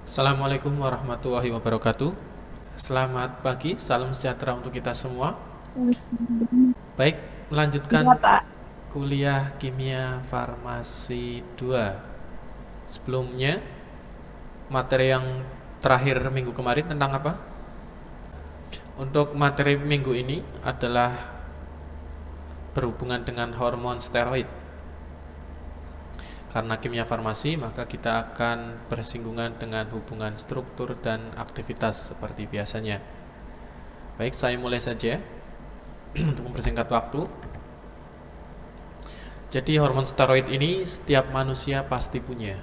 Assalamualaikum warahmatullahi wabarakatuh. Selamat pagi, salam sejahtera untuk kita semua. Baik, melanjutkan Iya, Pak. kuliah kimia farmasi 2. Sebelumnya, materi yang terakhir minggu kemarin tentang apa? Untuk materi minggu ini adalah berhubungan dengan hormon steroid. Karena kimia farmasi, maka kita akan bersinggungan dengan hubungan struktur dan aktivitas seperti biasanya. Baik, saya mulai saja untuk mempersingkat waktu. Jadi hormon steroid ini setiap manusia pasti punya.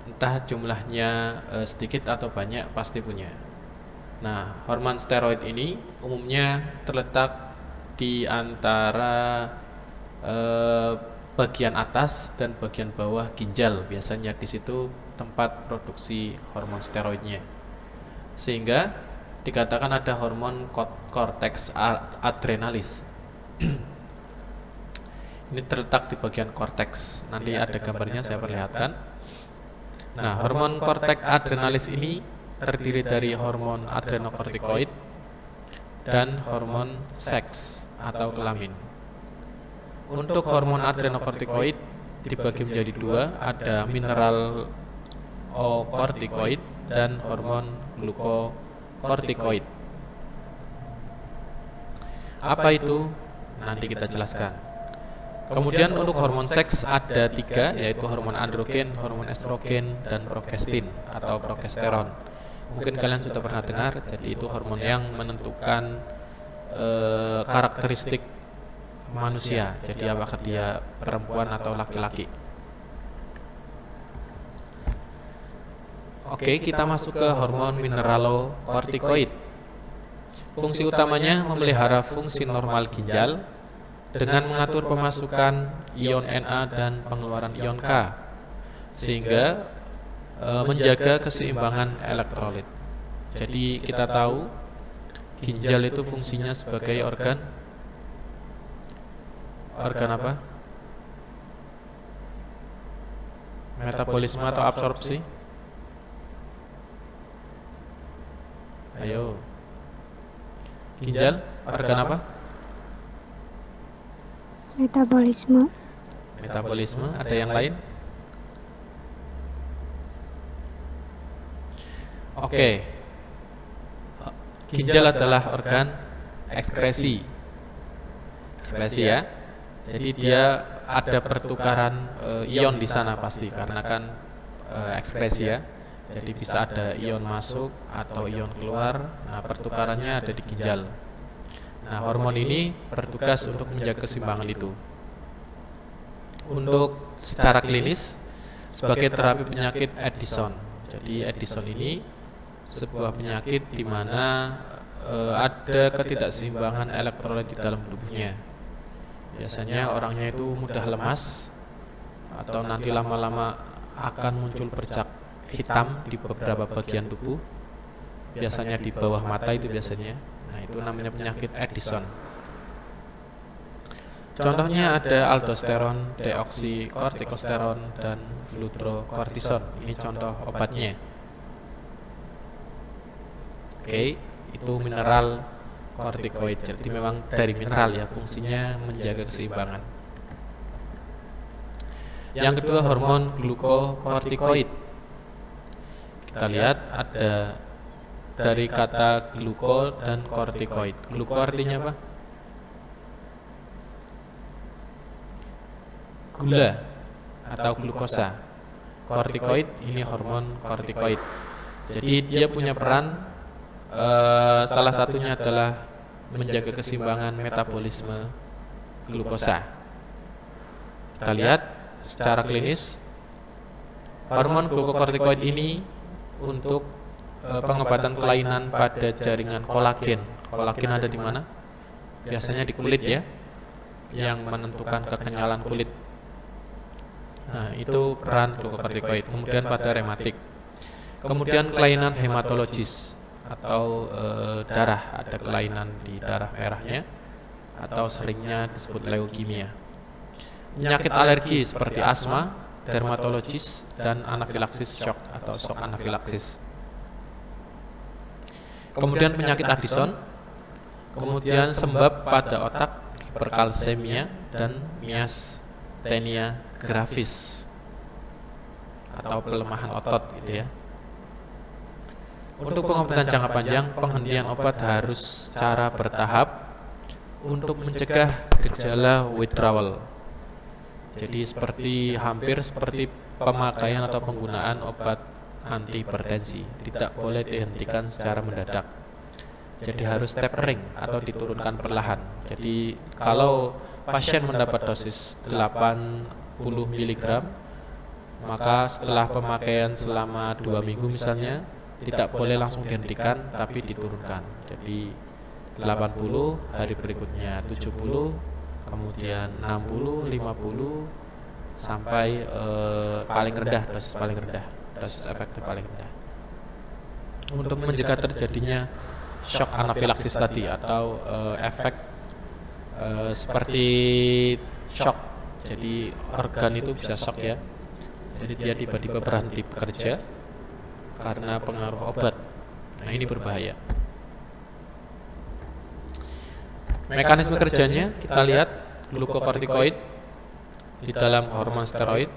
Entah jumlahnya sedikit atau banyak, pasti punya. Nah, hormon steroid ini umumnya terletak di antara bagian atas dan bagian bawah ginjal. Biasanya di situ tempat produksi hormon steroidnya. Sehingga dikatakan ada hormon cortex adrenalis. Ini terletak di bagian korteks. Nanti ada gambarnya saya perlihatkan. Nah, hormon cortex adrenalis ini terdiri dari hormon adrenokortikoid dan hormon seks atau kelamin. Untuk hormon adrenokortikoid dibagi menjadi dua, ada mineral kortikoid dan hormon glukokortikoid. Apa itu? Nanti kita jelaskan. Kemudian untuk hormon seks ada tiga, yaitu hormon androgen, hormon estrogen, dan progestin atau progesteron. Mungkin kalian sudah pernah dengar, jadi itu hormon yang menentukan karakteristik manusia. Jadi apakah dia perempuan atau laki-laki. Oke, kita masuk ke hormon mineralokortikoid. Fungsi utamanya memelihara fungsi normal ginjal dengan mengatur pemasukan ion Na dan pengeluaran ion K, sehingga menjaga keseimbangan elektrolit. Jadi kita tahu ginjal itu fungsinya sebagai organ apa? Metabolisme atau absorpsi? Ayo. Ginjal organ apa? Metabolisme. Metabolisme. Ada yang lain? Oke. Ginjal adalah organ ekskresi. Ekskresi ya. Jadi dia ada pertukaran ion di sana pasti, karena kan ekskresi ya. Jadi bisa ada ion masuk atau ion keluar. Nah, pertukarannya ada di ginjal. Nah, hormon ini bertugas untuk menjaga keseimbangan itu. Untuk secara klinis sebagai terapi penyakit Addison. Jadi Addison ini sebuah penyakit di mana ada ketidakseimbangan elektrolit di dalam tubuhnya. Biasanya orangnya itu mudah lemas, atau nanti lama-lama akan muncul bercak hitam di beberapa bagian tubuh. Biasanya di bawah mata itu biasanya. Nah, itu namanya penyakit Addison. Contohnya ada aldosteron, deoksikortikosteron, dan fludrokortison. Ini contoh obatnya. Oke, itu mineral kortikoid. Jadi memang dari mineral ya, fungsinya menjaga keseimbangan. Yang kedua hormon glukokortikoid. Kita lihat ada dari kata gluko dan kortikoid. Gluko artinya apa? Gula atau glukosa. Kortikoid ini hormon kortikoid. Jadi dia punya peran, salah satunya adalah menjaga keseimbangan metabolisme glukosa. Kita lihat secara klinis, hormon glukokortikoid ini untuk pengobatan kelainan pada jaringan kolagen. Kolagen ada di mana? Biasanya di kulit ya, yang menentukan kekenyalan kulit. Nah, itu peran glukokortikoid. Kemudian pada rematik. Kemudian kelainan hematologis atau darah, ada kelainan di darah merahnya atau seringnya disebut leukemia. penyakit alergi seperti asma, dermatologis, dan anafilaksis shock atau shock anafilaksis. Kemudian penyakit Addison, kemudian sembab pada otak, hiperkalsemia, dan miastenia gravis atau pelemahan otot gitu ya. Untuk pengobatan jangka panjang, penghentian obat harus secara bertahap untuk mencegah gejala withdrawal. Jadi hampir seperti pemakaian atau penggunaan obat antihipertensi, tidak boleh dihentikan secara mendadak. Jadi harus tapering atau diturunkan perlahan. Jadi kalau pasien mendapat dosis 80 mg, maka setelah pemakaian selama 2 minggu misalnya, tidak boleh langsung dihentikan tapi diturunkan. Jadi 80, hari berikutnya 70, kemudian 60, 50, sampai paling rendah, dosis efektif paling rendah. Untuk mencegah terjadinya shock anafilaksis tadi atau efek seperti shock. Jadi organ itu bisa shock ya. Jadi dia tiba-tiba berhenti bekerja karena pengaruh obat. Nah, ini berbahaya. Mekanisme kerjanya kita lihat, glukokortikoid di dalam hormon steroid.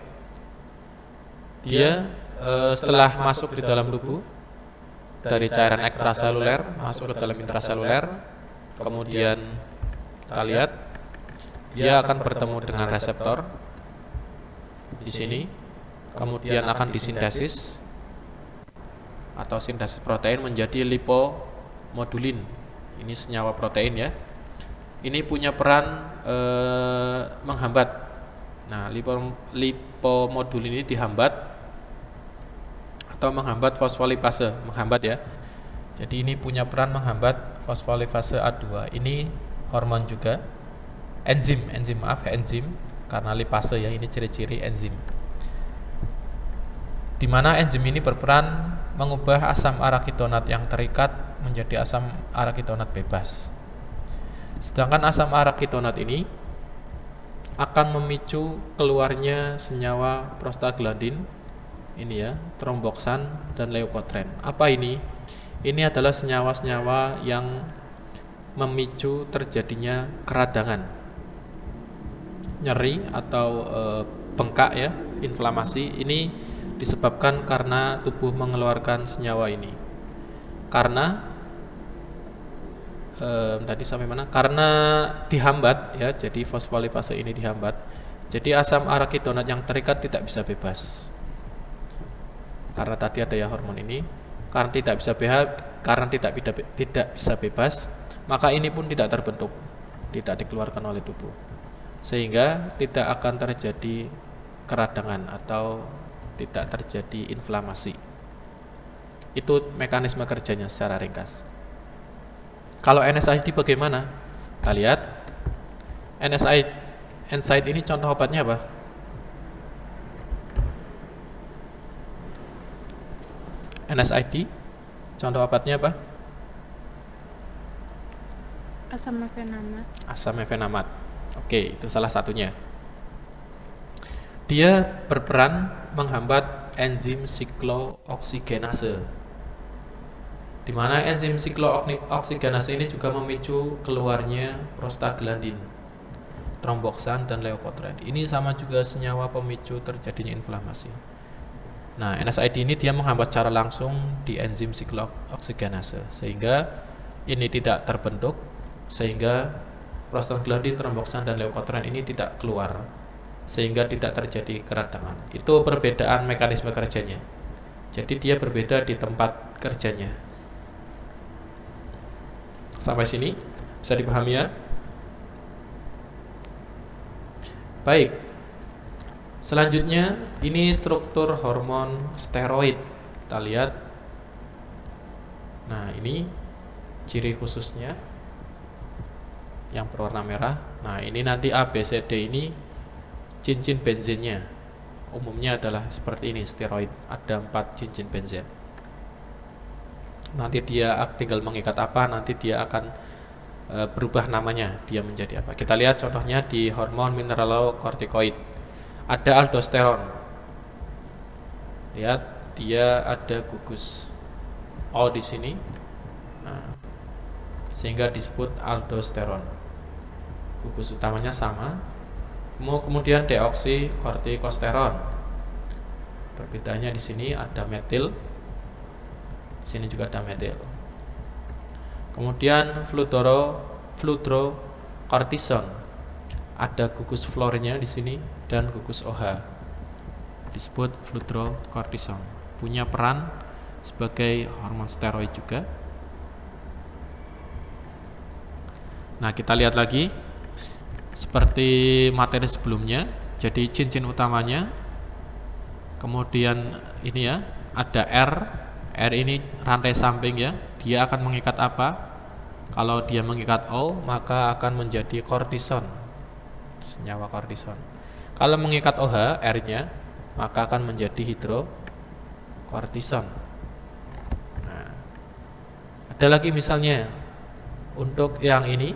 Dia setelah masuk di dalam tubuh dari cairan ekstraseluler masuk ke dalam intraseluler, kemudian kita lihat dia akan bertemu dengan reseptor di sini, kemudian akan disintesis atau sintesis protein menjadi lipomodulin. Ini senyawa protein ya. Ini punya peran menghambat. Nah, lipomodulin ini dihambat atau menghambat fosfolipase, menghambat ya. Jadi ini punya peran menghambat fosfolipase A2. Ini hormon juga, enzim karena lipase ya, ini ciri-ciri enzim. Di mana enzim ini berperan mengubah asam arakidonat yang terikat menjadi asam arakidonat bebas. Sedangkan asam arakidonat ini akan memicu keluarnya senyawa prostaglandin, ini ya, tromboksan dan leukotren. Apa ini? Ini adalah senyawa-senyawa yang memicu terjadinya keradangan, nyeri atau bengkak ya, inflamasi. Ini disebabkan karena tubuh mengeluarkan senyawa ini. Karena tadi sampai mana? Karena dihambat ya, jadi fosfolipase ini dihambat. Jadi asam arakidonat yang terikat tidak bisa bebas. Karena tadi ada ya hormon ini, karena tidak bisa bebas, maka ini pun tidak terbentuk, tidak dikeluarkan oleh tubuh. Sehingga tidak akan terjadi keradangan atau tidak terjadi inflamasi. Itu mekanisme kerjanya secara ringkas. Kalau NSAID bagaimana? Kita lihat NSAID ini contoh obatnya apa? NSAID contoh obatnya apa? Asam mefenamat. Asam mefenamat. Oke, itu salah satunya. Dia berperan menghambat enzim siklooksigenase, di mana enzim siklooksigenase ini juga memicu keluarnya prostaglandin, tromboksan dan leukotren. Ini sama juga senyawa pemicu terjadinya inflamasi. Nah, NSAID ini dia menghambat secara langsung di enzim siklooksigenase, sehingga ini tidak terbentuk, sehingga prostaglandin, tromboksan dan leukotren ini tidak keluar, sehingga tidak terjadi keradangan. Itu perbedaan mekanisme kerjanya. Jadi dia berbeda di tempat kerjanya. Sampai sini bisa dipahami ya? Baik. Selanjutnya ini struktur hormon steroid. Kita lihat. Nah, ini ciri khususnya yang berwarna merah. Nah, ini nanti A, B, C, D ini cincin benzennya. Umumnya adalah seperti ini steroid. Ada 4 cincin benzen. Nanti dia tinggal mengikat apa, nanti dia akan berubah namanya, dia menjadi apa. Kita lihat contohnya di hormon mineralokortikoid. Ada aldosteron. Lihat, dia ada gugus O di sini. Nah, sehingga disebut aldosteron. Gugus utamanya sama. Kemudian deoksikortikosteron. Perbedaannya di sini ada metil. Di sini juga ada metil. Kemudian fludrokortison, ada gugus fluornya di sini dan gugus OH, disebut fludrokortison. Punya peran sebagai hormon steroid juga. Nah, kita lihat lagi seperti materi sebelumnya. Jadi cincin utamanya, kemudian ini ya, ada R ini rantai samping ya. Dia akan mengikat apa? Kalau dia mengikat O, maka akan menjadi kortison, senyawa kortison. Kalau mengikat OH, R-nya, maka akan menjadi hidrokortison. Nah, ada lagi misalnya untuk yang ini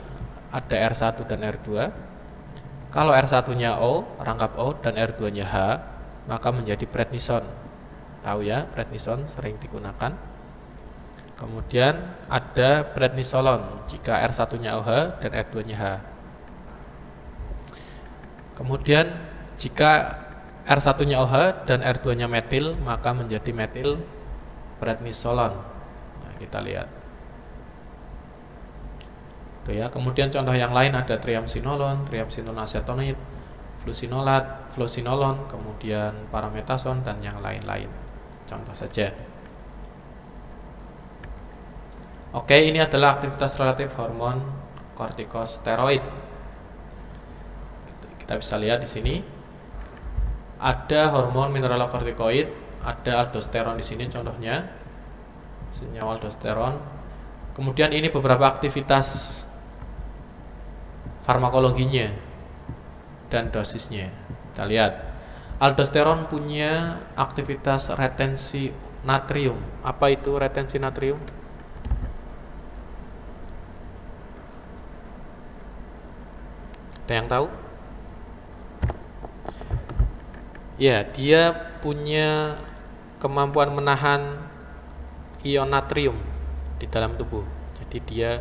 ada R1 dan R2. Kalau R1-nya O, rangkap O, dan R2-nya H, maka menjadi prednison. Tahu ya, prednison sering digunakan. Kemudian ada prednisolon jika R1-nya OH dan R2-nya H. Kemudian jika R1-nya OH dan R2-nya metil, maka menjadi metil prednisolon. Nah, kita lihat. Tuh ya. Kemudian contoh yang lain ada triamcinolon, triamcinolon asetonid, flusinolon, kemudian parametason dan yang lain-lain. Contoh saja. Oke, ini adalah aktivitas relatif hormon kortikosteroid. Kita bisa lihat di sini ada hormon mineralokortikoid, ada aldosteron di sini contohnya, senyawa aldosteron. Kemudian ini beberapa aktivitas farmakologinya dan dosisnya. Kita lihat, aldosteron punya aktivitas retensi natrium. Apa itu retensi natrium? Ada yang tahu? Ya, dia punya kemampuan menahan ion natrium di dalam tubuh. Jadi dia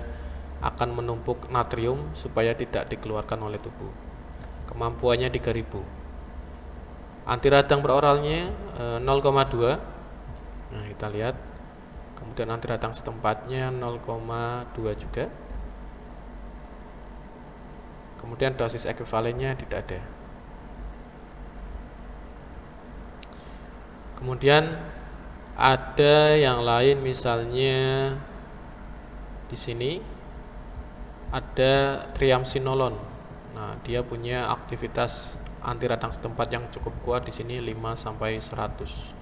akan menumpuk natrium supaya tidak dikeluarkan oleh tubuh. Kemampuannya 3000. Antiradang peroralnya 0,2. Nah, kita lihat. Kemudian antiradang setempatnya 0,2 juga. Kemudian dosis ekuivalennya tidak ada. Kemudian ada yang lain, misalnya di sini ada triamcinolon. Nah, dia punya aktivitas antiradang setempat yang cukup kuat di sini 5 sampai 100.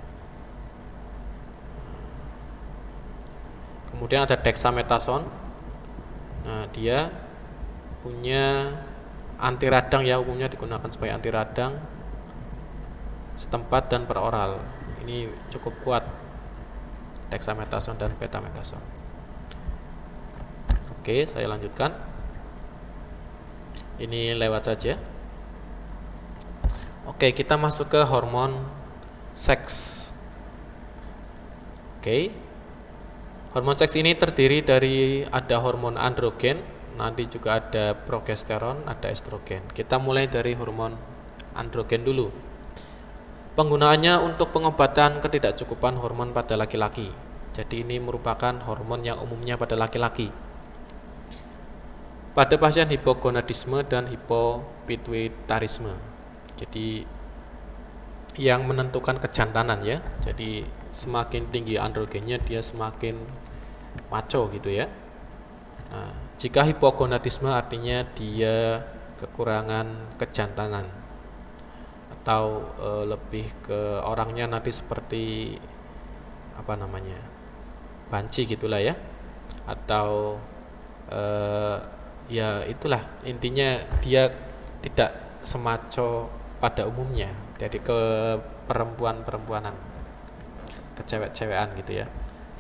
Kemudian ada dexamethasone. Nah, dia punya antiradang ya, umumnya digunakan sebagai antiradang setempat dan peroral. Ini cukup kuat, dexamethasone dan betamethasone. Oke, saya lanjutkan. Ini lewat saja. Oke, kita masuk ke hormon seks. Oke. Hormon seks ini terdiri dari ada hormon androgen, nanti juga ada progesteron, ada estrogen. Kita mulai dari hormon androgen dulu. Penggunaannya untuk pengobatan ketidakcukupan hormon pada laki-laki. Jadi ini merupakan hormon yang umumnya pada laki-laki. Pada pasien hipogonadisme dan hipopituitarisme. Jadi yang menentukan kejantanan ya. Jadi semakin tinggi androgennya dia semakin maco gitu ya. Nah, jika hipogonadisme artinya dia kekurangan kejantanan atau lebih ke orangnya nanti seperti apa namanya, banci gitulah ya, atau ya itulah intinya dia tidak semaco pada umumnya, jadi ke perempuanan, ke cewek-cewekan gitu ya,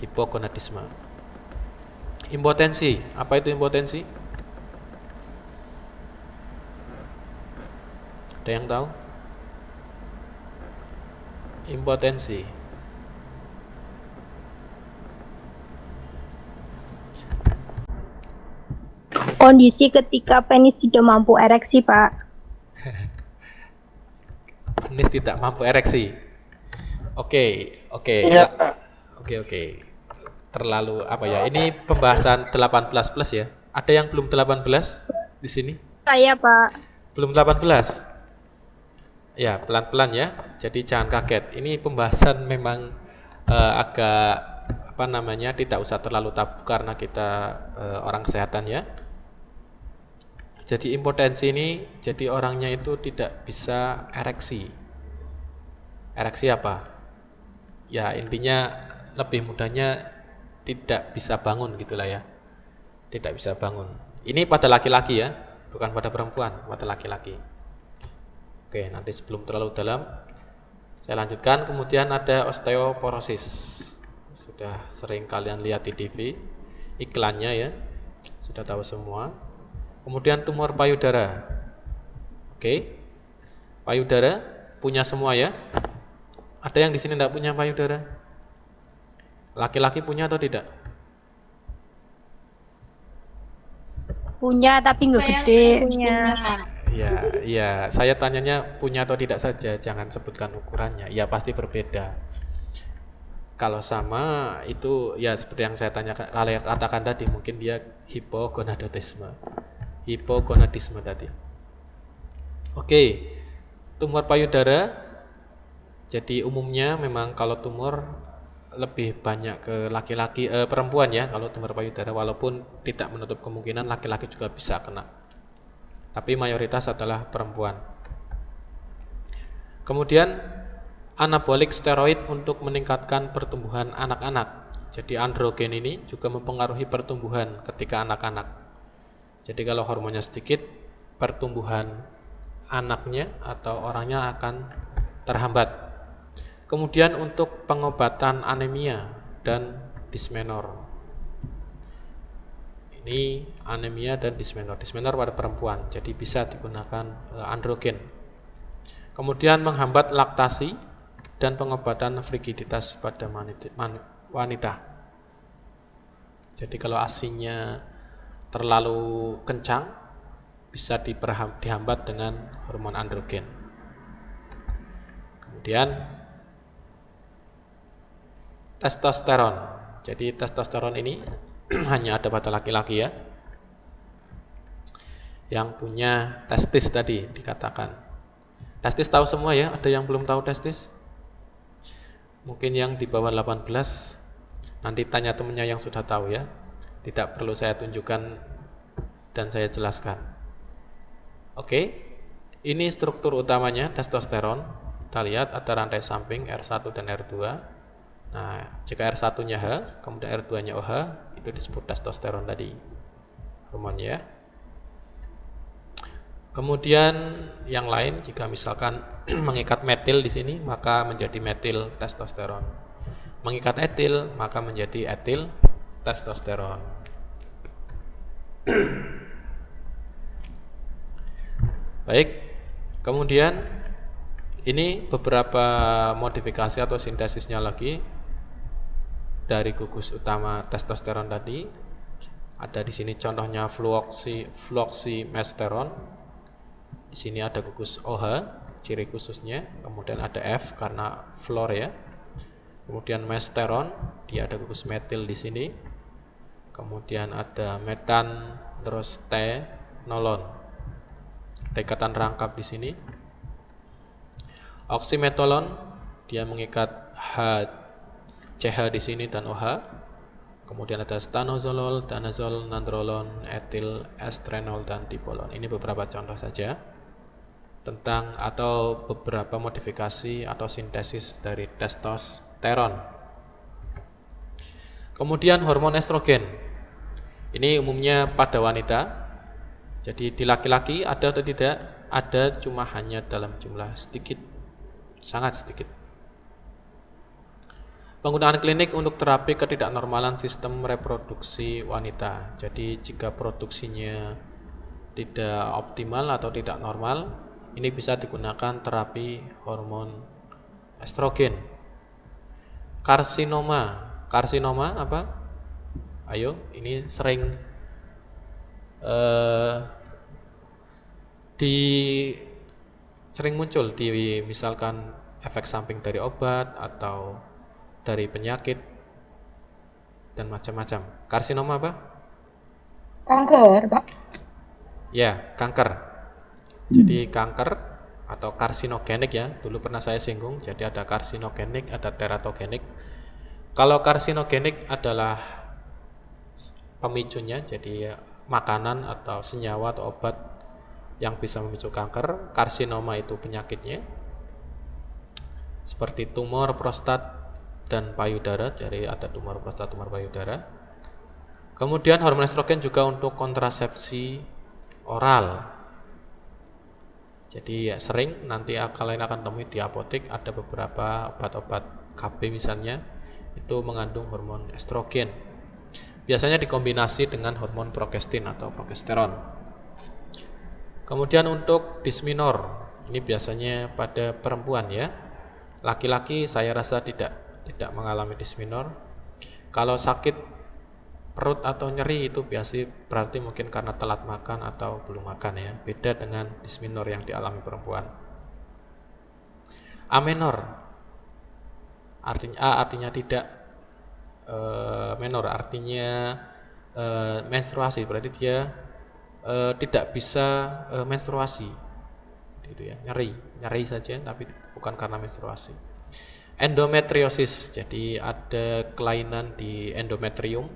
hipogonadisme. Impotensi, apa itu impotensi? Ada yang tahu? Impotensi. Kondisi ketika penis tidak mampu ereksi, Pak. Penis tidak mampu ereksi. Oke. Iya, Pak. Oke. Terlalu apa ya? Ini pembahasan 18 plus ya. Ada yang belum 18 di sini? Saya, Pak. Belum 18? Ya, pelan-pelan ya. Jadi jangan kaget. Ini pembahasan memang agak apa namanya, tidak usah terlalu tabu karena kita orang kesehatan ya. Jadi impotensi ini jadi orangnya itu tidak bisa ereksi. Ereksi apa? Ya intinya lebih mudahnya tidak bisa bangun gitulah ya. Tidak bisa bangun. Ini pada laki-laki ya, bukan pada perempuan, pada laki-laki. Oke, nanti sebelum terlalu dalam saya lanjutkan. Kemudian ada osteoporosis. Sudah sering kalian lihat di TV iklannya ya. Sudah tahu semua. Kemudian tumor payudara. Oke. Payudara punya semua ya. Ada yang di sini tidak punya payudara? Laki-laki punya atau tidak? Punya tapi nggak gede. Punya. Ya, saya tanyanya punya atau tidak saja, jangan sebutkan ukurannya. Ya pasti berbeda. Kalau sama itu ya seperti yang saya katakan tadi, mungkin dia hipogonadisme tadi. Oke, tumor payudara. Jadi umumnya memang kalau tumor lebih banyak ke laki-laki, perempuan ya kalau tumor payudara, walaupun tidak menutup kemungkinan laki-laki juga bisa kena. Tapi mayoritas adalah perempuan. Kemudian anabolik steroid untuk meningkatkan pertumbuhan anak-anak. Jadi androgen ini juga mempengaruhi pertumbuhan ketika anak-anak. Jadi kalau hormonnya sedikit, pertumbuhan anaknya atau orangnya akan terhambat. Kemudian untuk pengobatan anemia dan dysmenor. Ini anemia dan dysmenor pada perempuan, jadi bisa digunakan androgen. Kemudian menghambat laktasi dan pengobatan frigiditas pada wanita. Jadi kalau ASI-nya terlalu kencang, bisa dihambat dengan hormon androgen. Kemudian testosteron. Jadi testosteron ini hanya ada pada laki-laki ya, yang punya testis tadi dikatakan. Testis tahu semua ya, ada yang belum tahu testis? Mungkin yang di bawah 18 nanti tanya temennya yang sudah tahu ya. Tidak perlu saya tunjukkan dan saya jelaskan. Oke, ini struktur utamanya testosteron. Kita lihat ada rantai samping R1 dan R2. Nah, jika R1-nya H, kemudian R2-nya OH, itu disebut testosteron tadi hormonnya ya. Kemudian yang lain, jika misalkan mengikat metil di sini, maka menjadi metil testosteron. Mengikat etil, maka menjadi etil testosteron. Baik, kemudian ini beberapa modifikasi atau sintesisnya lagi dari gugus utama testosteron tadi. Ada di sini contohnya fluoxymesteron. Di sini ada gugus OH, ciri khususnya. Kemudian ada F karena fluor ya. Kemudian mesteron, dia ada gugus metil di sini. Kemudian ada metan, terus T, nolon. Ada ikatan rangkap di sini. Oksimetolon, dia mengikat CH di sini dan OH. Kemudian ada stanozolol, danazol, nandrolon, etil, estrenol dan dipolon. Ini beberapa contoh saja tentang atau beberapa modifikasi atau sintesis dari testosteron. Kemudian hormon estrogen. Ini umumnya pada wanita. Jadi di laki-laki ada atau tidak? Ada, cuma hanya dalam jumlah sedikit, sangat sedikit. Penggunaan klinik untuk terapi ketidaknormalan sistem reproduksi wanita. Jadi jika produksinya tidak optimal atau tidak normal, Ini bisa digunakan terapi hormon estrogen. Karsinoma apa? Ayo, ini sering sering muncul di misalkan efek samping dari obat atau dari penyakit dan macam-macam. Karsinoma apa? Kanker, Pak. Ya, kanker. Jadi kanker atau karsinogenik ya, dulu pernah saya singgung. Jadi ada karsinogenik, ada teratogenik. Kalau karsinogenik adalah pemicunya, jadi makanan atau senyawa atau obat yang bisa memicu kanker. Karsinoma itu penyakitnya, seperti tumor prostat dan payudara. Jadi ada tumor prostat, tumor payudara. Kemudian hormon estrogen juga untuk kontrasepsi oral. Jadi ya sering nanti kalian akan temui di apotek ada beberapa obat-obat KB misalnya itu mengandung hormon estrogen. Biasanya dikombinasi dengan hormon progestin atau progesteron. Kemudian untuk disminor, ini biasanya pada perempuan ya. Laki-laki saya rasa tidak mengalami disminor. Kalau sakit perut atau nyeri itu berarti mungkin karena telat makan atau belum makan ya. Beda dengan disminor yang dialami perempuan. Amenor, artinya tidak, menor artinya menstruasi, berarti dia tidak bisa menstruasi, gitu ya, nyeri saja, tapi bukan karena menstruasi. Endometriosis, jadi ada kelainan di endometrium.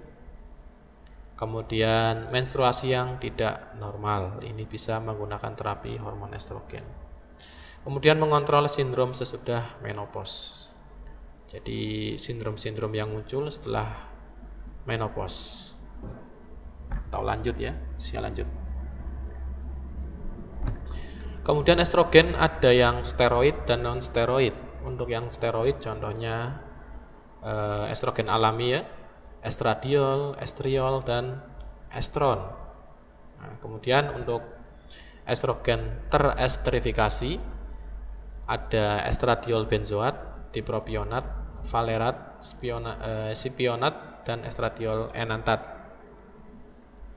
Kemudian menstruasi yang tidak normal, ini bisa menggunakan terapi hormon estrogen. Kemudian mengontrol sindrom sesudah menopause. Jadi sindrom-sindrom yang muncul setelah menopause. Atau lanjut ya, usia lanjut. Kemudian estrogen ada yang steroid dan non steroid. Untuk yang steroid contohnya estrogen alami ya, estradiol, estriol dan estron. Nah, kemudian untuk estrogen teresterifikasi ada estradiol benzoat, dipropionat, valerat, sipionat dan estradiol enantat.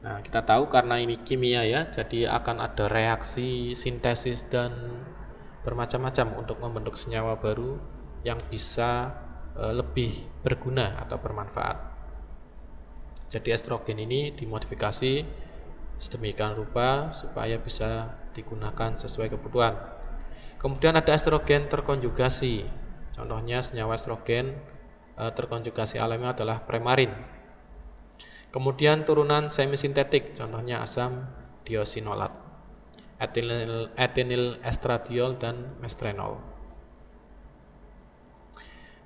Nah, kita tahu karena ini kimia ya, jadi akan ada reaksi sintesis dan bermacam-macam untuk membentuk senyawa baru yang bisa lebih berguna atau bermanfaat. Jadi estrogen ini dimodifikasi sedemikian rupa supaya bisa digunakan sesuai kebutuhan. Kemudian ada estrogen terkonjugasi. Contohnya senyawa estrogen terkonjugasi alami adalah premarin. Kemudian turunan semisintetik, contohnya asam diosinolat, etinil estradiol dan mestrenol.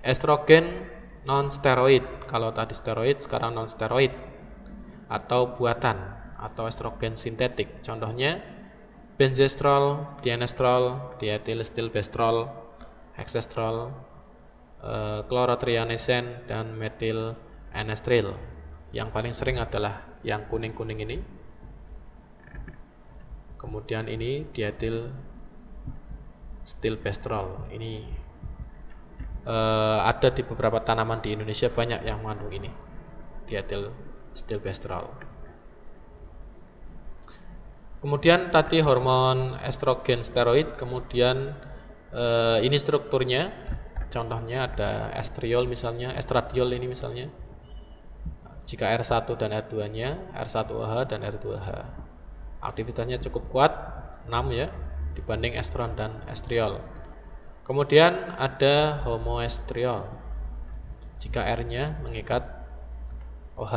Estrogen non steroid, kalau tadi steroid sekarang non steroid atau buatan atau estrogen sintetik, contohnya benzestrol, dienestrol, dietilstilbestrol, hexestrol, klorotrianesen dan metil enestril. Yang paling sering adalah yang kuning-kuning ini. Kemudian ini dietilstilbestrol. Ini ada di beberapa tanaman di Indonesia, banyak yang mengandung ini, dietilstilbestrol. Kemudian tadi hormon estrogen steroid. Kemudian ini strukturnya, contohnya ada estriol misalnya, estradiol ini misalnya. Jika R1 dan R2-nya, R1H dan R2H. Aktivitasnya cukup kuat, 6 ya, dibanding estron dan estriol. Kemudian ada homoestriol. Jika R-nya mengikat OH.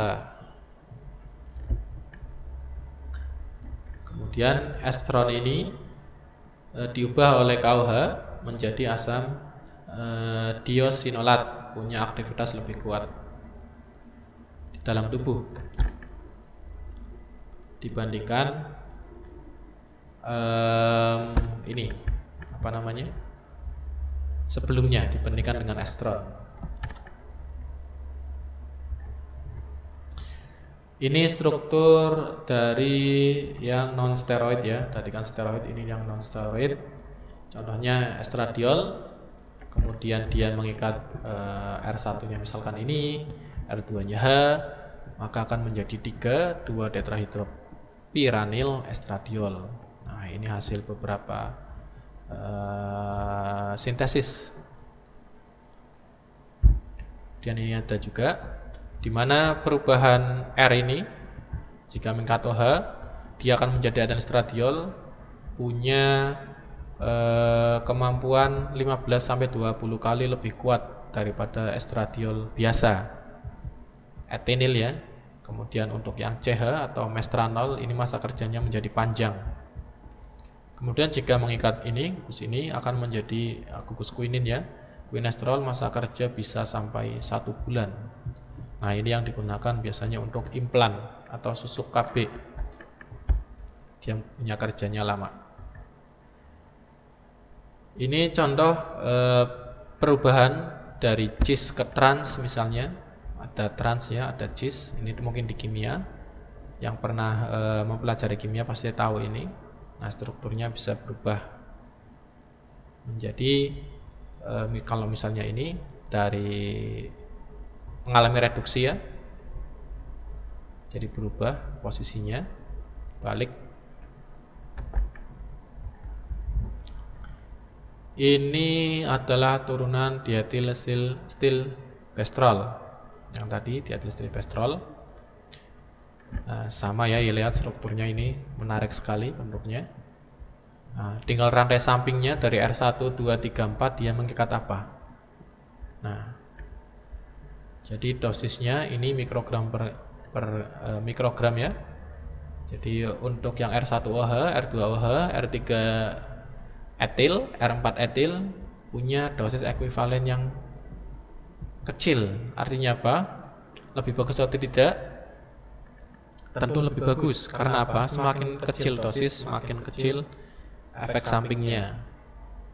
Kemudian estron ini diubah oleh KOH menjadi asam diosinolat, punya aktivitas lebih kuat dalam tubuh dibandingkan ini apa namanya sebelumnya, dibandingkan dengan estron. Ini struktur dari yang non steroid ya, tadi kan steroid, ini yang non steroid. Contohnya estradiol, kemudian dia mengikat R1-nya misalkan ini, R2-nya H, maka akan menjadi 2 tetrahidropiranil estradiol. Nah, ini hasil beberapa sintesis. Dan ini ada juga di mana perubahan R ini jika mengikat OH, dia akan menjadi aden estradiol, punya kemampuan 15-20 kali lebih kuat daripada estradiol biasa, etenil ya. Kemudian untuk yang CH atau mestranol ini masa kerjanya menjadi panjang. Kemudian jika mengikat ini, gugus ini akan menjadi gugus quinin ya, quinestrol, masa kerja bisa sampai 1 bulan. Nah, ini yang digunakan biasanya untuk implan atau susuk KB, dia punya kerjanya lama. Ini contoh perubahan dari cis ke trans misalnya. Ada trans ya, ada cis. Ini mungkin di kimia. Yang pernah mempelajari kimia pasti tahu ini. Nah, strukturnya bisa berubah menjadi kalau misalnya ini dari mengalami reduksi ya, jadi berubah posisinya, balik. Ini adalah turunan diethylstilbestrol. Yang tadi diethylstilbestrol. Nah, sama ya, lihat strukturnya ini menarik sekali bentuknya. Nah, tinggal rantai sampingnya dari R1, 2, 3, 4 dia mengikat apa. Nah, jadi dosisnya ini mikrogram per mikrogram ya. Jadi untuk yang R1OH, R2OH, R3 etil, R4 etil punya dosis ekuivalen yang kecil. Artinya apa? Lebih bagus atau tidak? Tentu lebih bagus. Karena apa? Semakin kecil dosis, semakin kecil efek sampingnya.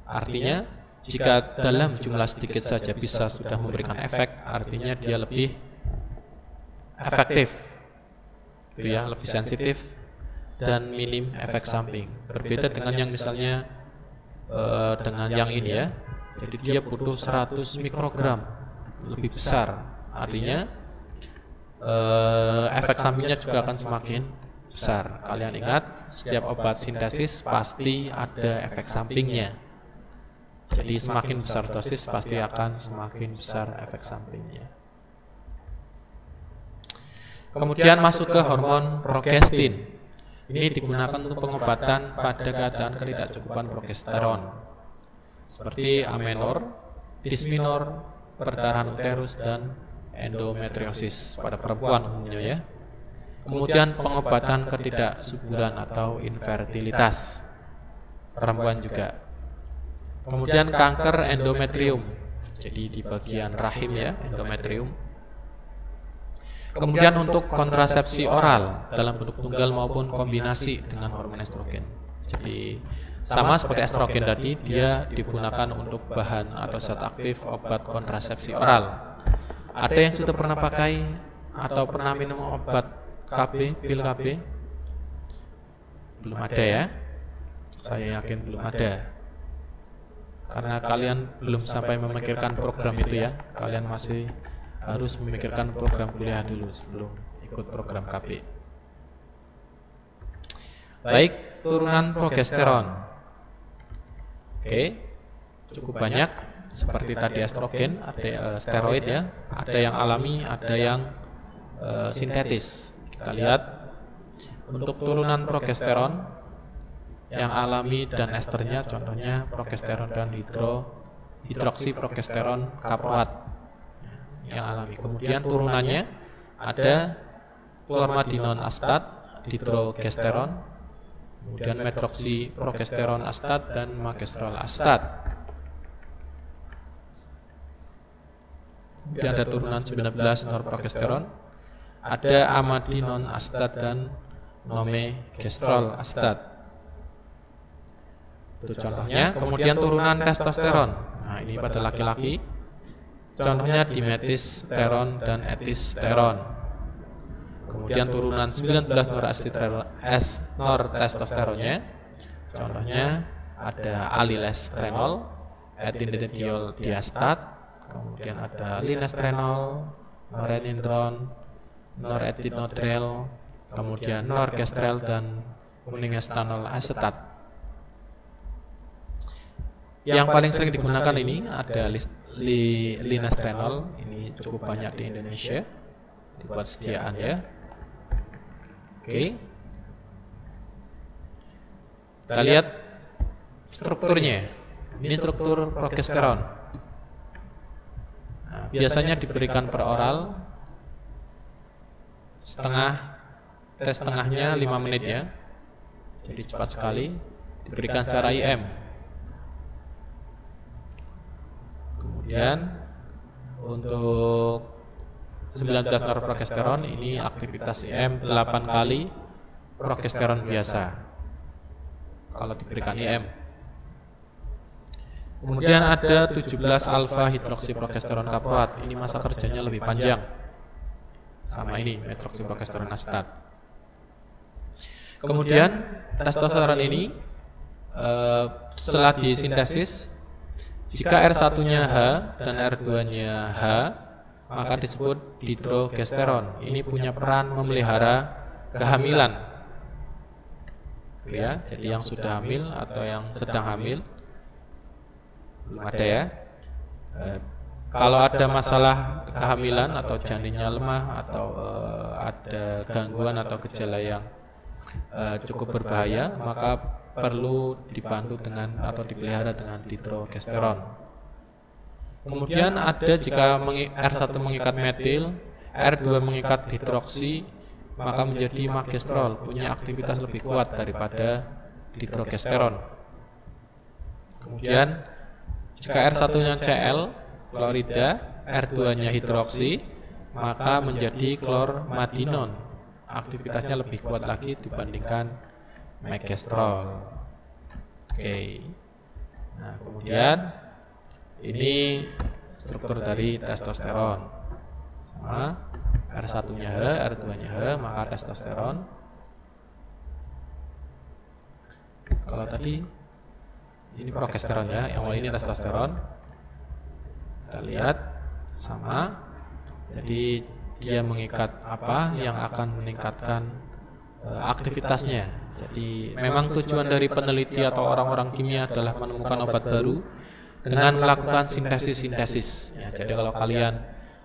Artinya jika dalam jumlah sedikit saja bisa sudah memberikan efek, artinya dia lebih efektif, itu ya, lebih sensitif dan minim efek samping. Berbeda dengan yang misalnya dengan yang ini ya. Jadi dia butuh 100 mikrogram, lebih besar. Artinya efek sampingnya juga akan semakin besar. Kalian ingat, setiap obat sintesis pasti ada efek sampingnya. Jadi semakin besar dosis pasti akan semakin besar efek sampingnya. Kemudian masuk ke hormon progestin. Ini digunakan untuk pengobatan pada keadaan ketidakcukupan progesteron, seperti amenor, disminor, perdarahan uterus, dan endometriosis pada perempuan umumnya ya. Kemudian pengobatan ketidaksuburan atau infertilitas, perempuan juga. Kemudian kanker endometrium, jadi di bagian rahim ya, endometrium. Kemudian untuk kontrasepsi oral dalam bentuk tunggal maupun kombinasi dengan hormon estrogen. Jadi sama seperti estrogen tadi, dia digunakan untuk bahan atau zat aktif obat kontrasepsi oral. Ada yang sudah pernah pakai atau pernah minum obat KB, pil KB? Belum ada ya? Saya yakin belum ada. Karena kalian belum sampai memikirkan program itu ya. Kalian masih harus memikirkan program kuliah dulu sebelum ikut program KB. Baik, turunan progesteron. Oke, cukup banyak. Seperti tadi estrogen, ada steroid ya, ada yang alami, ada yang sintetis. Kita lihat untuk turunan progesteron yang alami dan esternya, contohnya progesteron dan hidroksiprogesteron kaproat yang alami. Kemudian turunannya ada chlormadinon astat, dihidrogesteron, kemudian metroksiprogesteron astat dan magestrol astat. Kemudian ada turunan 19 norprogesteron, ada amadinon astat dan nomegestrol astat. Itu contohnya. Kemudian turunan testosteron. Nah, ini pada laki-laki. Contohnya dimetisteron dan etisteron. Kemudian turunan 19 nortestosteronnya. Contohnya ada alilestrenol, ethylene diastat, kemudian ada linestrenol, norethindron, norethinomycin, kemudian norgestrel dan kuningestanol asetat. Yang paling sering digunakan ini ada linestrenol, ini cukup banyak di Indonesia, dibuat sediaan ya. Oke. Kita lihat strukturnya. Ini struktur progesteron. Nah, biasanya diberikan per oral tes setengahnya 5 menit ya. Jadi cepat sekali. Diberikan secara IM. Kemudian untuk 19 norprogesteron ini aktivitas IM 8 kali progesteron biasa kalau diberikan IM. Kemudian ada 17 alfa hidroksiprogesteron kaproat. Ini masa kerjanya lebih panjang. Sama ini metroksiprogesteron asetat. Kemudian testosteron ini setelah disintesis, jika R1-nya H dan R2-nya H, maka disebut dihidrogesteron. Ini punya peran memelihara kehamilan. Ya, jadi yang sudah hamil atau yang sedang hamil belum ada ya. Kalau ada masalah kehamilan atau janinnya lemah atau ada gangguan atau gejala yang cukup berbahaya, maka perlu dibantu dengan atau dipelihara dengan dihidrogesteron. Kemudian ada jika R1 mengikat metil, R2 mengikat hidroksi, maka menjadi magestrol, punya aktivitas lebih kuat daripada dihidrogesteron. Kemudian jika R1-nya Cl, klorida, R2-nya hidroksi, maka menjadi chlormadinon. Aktivitasnya lebih kuat lagi dibandingkan magestrol. Oke. Nah, kemudian ini struktur dari testosteron. Sama R1-nya H, R2-nya H, maka testosteron. Kalau tadi ini progesteron ya, yang ini testosteron. Kita lihat sama. Jadi dia mengikat apa yang akan meningkatkan aktivitasnya. Jadi memang tujuan dari peneliti atau orang-orang kimia adalah menemukan obat baru dengan melakukan sintesis. Ya, jadi kalau kalian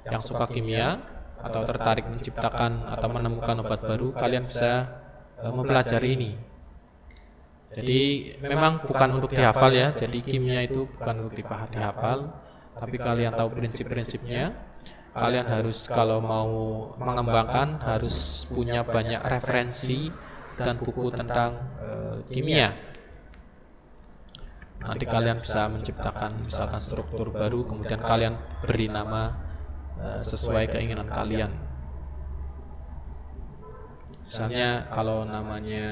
yang suka kimia atau tertarik menciptakan atau menemukan obat baru, kalian bisa mempelajari ini. Jadi memang bukan untuk dihafal ya. Jadi kimia itu bukan untuk dihafal, tapi kalian tahu prinsip-prinsipnya. Kalian harus kalau mau mengembangkan harus punya banyak referensi dan buku tentang kimia. Nanti kalian bisa menciptakan misalkan struktur baru, kemudian kalian beri nama sesuai keinginan kalian. Misalnya kalau namanya,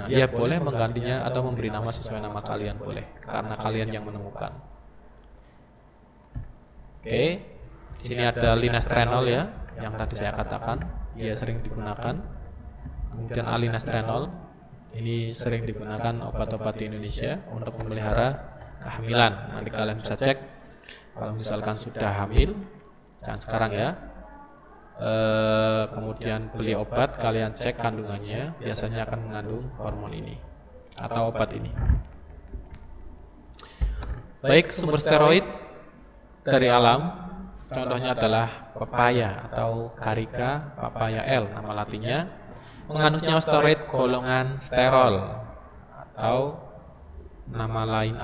ya boleh menggantinya atau memberi nama sesuai nama kalian boleh, karena kalian yang menemukan. Oke, di sini ada linestrenol ya, yang tadi saya katakan, dia sering digunakan. Kemudian alinestrenol, ini sering digunakan obat-obat di Indonesia untuk memelihara kehamilan. Nanti kalian bisa cek kalau misalkan sudah hamil. Dan sekarang ya, kemudian beli obat, kalian cek kandungannya, biasanya akan mengandung hormon ini atau obat ini. Baik, sumber steroid dari alam, contohnya adalah pepaya atau Carica papaya L, nama latinnya, mengandung senyawa steroid golongan sterol atau nama lain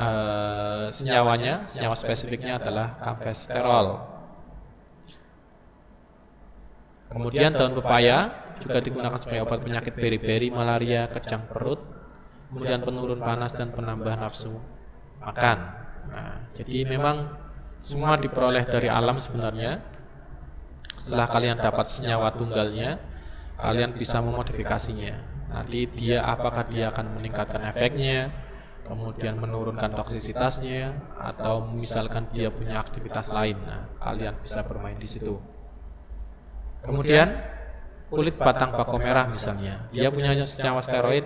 senyawa spesifiknya adalah camfesterol. Kemudian daun pepaya juga digunakan sebagai obat penyakit beri-beri, malaria, kejang perut, kemudian penurun panas dan penambah nafsu makan. Nah, jadi memang semua diperoleh dari alam sebenarnya. Setelah kalian dapat senyawa tunggalnya, kalian bisa memodifikasinya. Nanti apakah dia akan meningkatkan efeknya, kemudian menurunkan toksisitasnya, atau misalkan dia punya aktivitas lain. Nah, kalian bisa bermain di situ. Kemudian kulit batang bako merah misalnya, dia punya senyawa steroid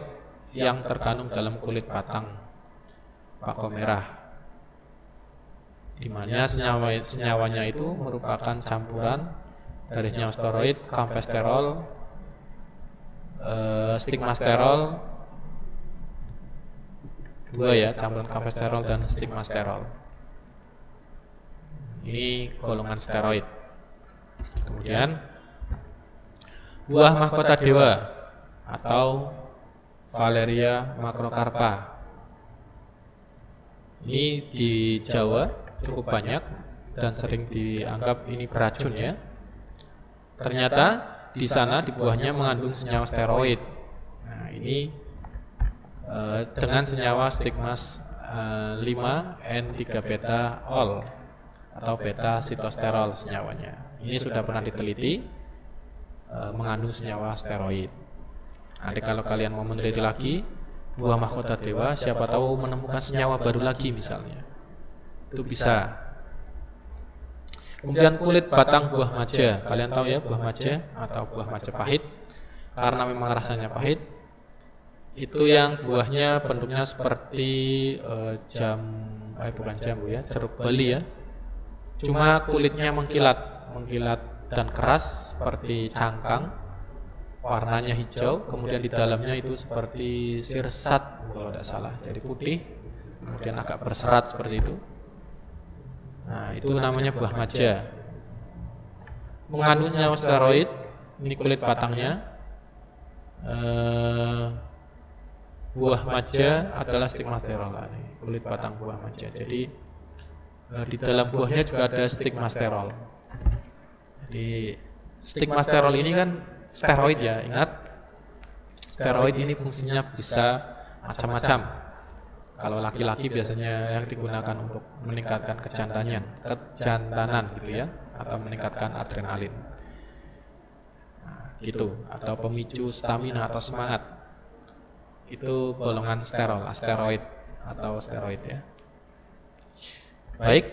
yang terkandung dalam kulit batang. pako merah, di mana senyawanya itu merupakan campuran dari senyawa steroid, kampesterol, stigmasterol, dua ya, campuran kampesterol dan stigmasterol. Ini golongan steroid. Kemudian buah mahkota dewa atau Valeria macrocarpa. Ini di Jawa cukup banyak dan sering dianggap ini beracun ya. Ternyata di sana di buahnya mengandung senyawa steroid. Nah, ini dengan senyawa stigmas 5-N3 beta ol atau beta sitosterol senyawanya. Ini sudah pernah diteliti mengandung senyawa steroid. Nanti kalau kalian mau meneliti lagi buah mahkota dewa, siapa tahu menemukan senyawa baru lagi misalnya, itu bisa. Kemudian kulit batang buah maja, kalian tahu ya buah maja atau buah Majapahit, karena memang rasanya pahit. Itu yang buahnya bentuknya seperti bukan jambu ya, jeruk bali ya. Cuma kulitnya mengkilat dan keras seperti cangkang, warnanya hijau, kemudian di dalamnya itu seperti sirsat kalau tidak salah, jadi putih, kemudian agak berserat seperti itu. Nah, itu namanya buah maja. Mengandung senyawa steroid, ini kulit batangnya. Buah maja adalah stigmasterol, kulit batang buah maja. Jadi di dalam buahnya juga ada stigmasterol. Jadi stigmasterol ini kan steroid ya, ingat. Steroid ini fungsinya bisa macam-macam. Kalau laki-laki biasanya yang digunakan untuk meningkatkan kejantanan gitu ya, atau meningkatkan adrenalin. Nah, gitu, atau pemicu stamina atau semangat. Itu golongan steroid atau steroid ya. Baik,